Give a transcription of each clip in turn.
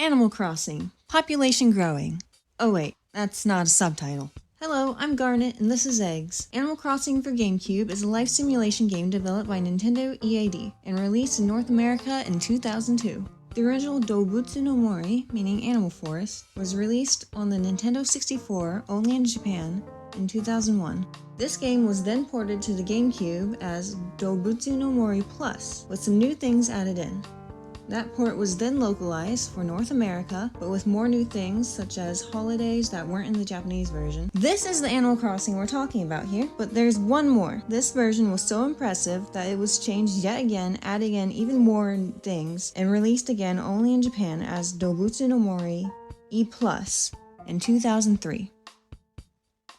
Animal Crossing, population growing. Oh wait, that's not a subtitle. Hello, I'm Garnet, and this is Eggs. Animal Crossing for GameCube is a life simulation game developed by Nintendo EAD and released in North America in 2002. The original Dobutsu no Mori, meaning Animal Forest, was released on the Nintendo 64 only in Japan in 2001. This game was then ported to the GameCube as Dobutsu no Mori Plus, with some new things added in. That port was then localized for North America, but with more new things such as holidays that weren't in the Japanese version. This is the Animal Crossing we're talking about here, but there's one more. This version was so impressive that it was changed yet again, adding in even more things, and released again only in Japan as Dobutsu no Mori E Plus in 2003.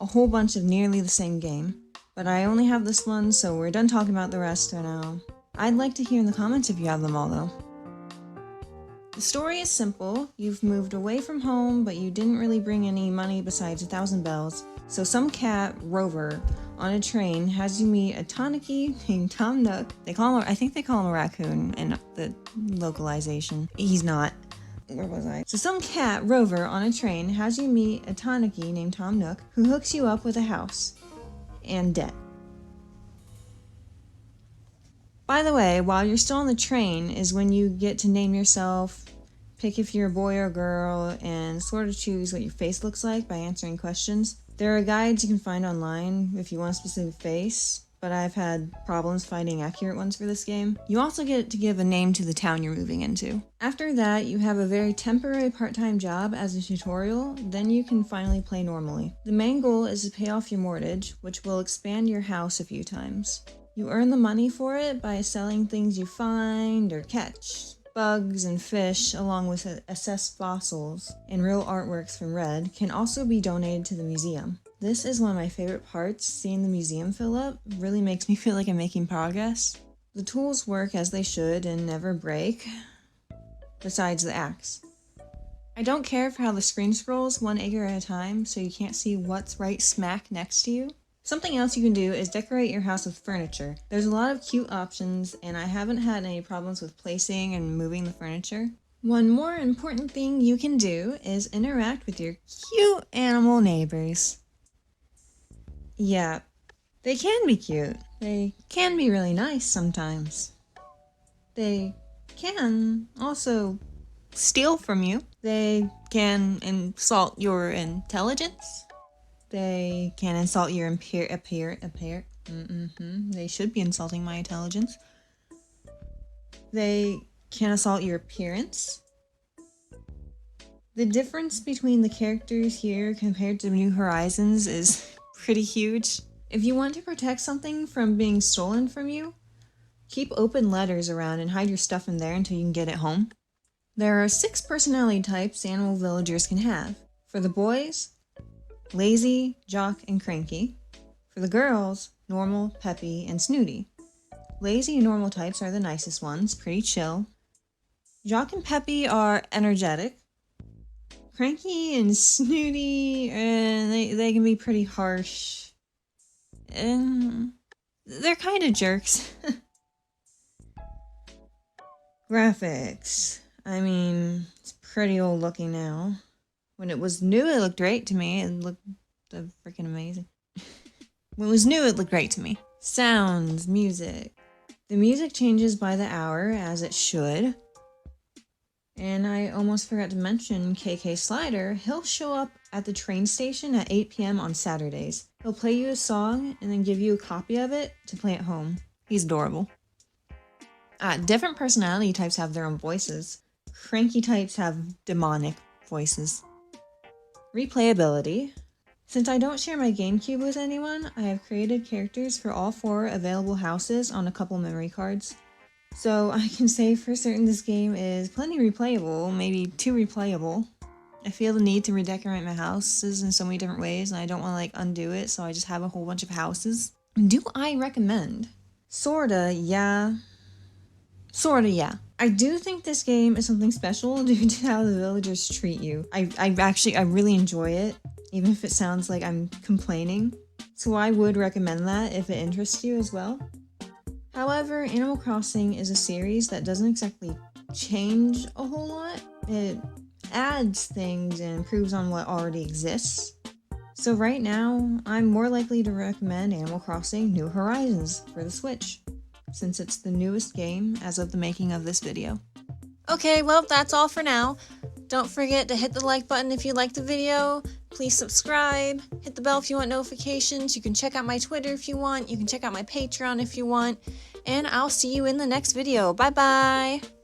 A whole bunch of nearly the same game, but I only have this one, so we're done talking about the rest for now. I'd like to hear in the comments if you have them all though. The story is simple. You've moved away from home, but you didn't really bring any money besides 1,000 bells. So some cat, Rover, on a train has you meet a tanuki named Tom Nook. I think they call him a raccoon in the localization. He's not. Where was I? So some cat, Rover, on a train has you meet a tanuki named Tom Nook who hooks you up with a house and debt. By the way, while you're still on the train is when you get to name yourself, pick if you're a boy or a girl, and sort of choose what your face looks like by answering questions. There are guides you can find online if you want a specific face, but I've had problems finding accurate ones for this game. You also get to give a name to the town you're moving into. After that, you have a very temporary part-time job as a tutorial, then you can finally play normally. The main goal is to pay off your mortgage, which will expand your house a few times. You earn the money for it by selling things you find or catch. Bugs and fish, along with assessed fossils and real artworks from Red, can also be donated to the museum. This is one of my favorite parts. Seeing the museum fill up really makes me feel like I'm making progress. The tools work as they should and never break, besides the axe. I don't care for how the screen scrolls 1 acre at a time, so you can't see what's right smack next to you. Something else you can do is decorate your house with furniture. There's a lot of cute options, and I haven't had any problems with placing and moving the furniture. One more important thing you can do is interact with your cute animal neighbors. Yeah, they can be cute. They can be really nice sometimes. They can also steal from you. They can insult your intelligence. They can insult your They should be insulting my intelligence. They can assault your appearance. The difference between the characters here compared to New Horizons is pretty huge. If you want to protect something from being stolen from you, keep open letters around and hide your stuff in there until you can get it home. There are 6 personality types animal villagers can have. For the boys, lazy, jock, and cranky. For the girls, normal, peppy, and snooty. Lazy and normal types are the nicest ones, pretty chill. Jock and peppy are energetic. Cranky and snooty, they can be pretty harsh. And they're kind of jerks. Graphics. I mean, it's pretty old looking now. When it was new, it looked great to me. It looked freaking amazing. When it was new, it looked great to me. Sounds, music. The music changes by the hour, as it should. And I almost forgot to mention KK Slider. He'll show up at the train station at 8 p.m. on Saturdays. He'll play you a song and then give you a copy of it to play at home. He's adorable. Different personality types have their own voices. Cranky types have demonic voices. Replayability. Since I don't share my GameCube with anyone, I have created characters for all 4 available houses on a couple memory cards. So I can say for certain this game is plenty replayable, maybe too replayable. I feel the need to redecorate my houses in so many different ways, and I don't want to undo it, so I just have a whole bunch of houses. Do I recommend? Sorta, yeah. I do think this game is something special due to how the villagers treat you. I really enjoy it, even if it sounds like I'm complaining. So I would recommend that if it interests you as well. However, Animal Crossing is a series that doesn't exactly change a whole lot. It adds things and improves on what already exists. So right now, I'm more likely to recommend Animal Crossing New Horizons for the Switch, since it's the newest game as of the making of this video. Okay, well, that's all for now. Don't forget to hit the like button if you liked the video. Please subscribe. Hit the bell if you want notifications. You can check out my Twitter if you want. You can check out my Patreon if you want. And I'll see you in the next video. Bye-bye!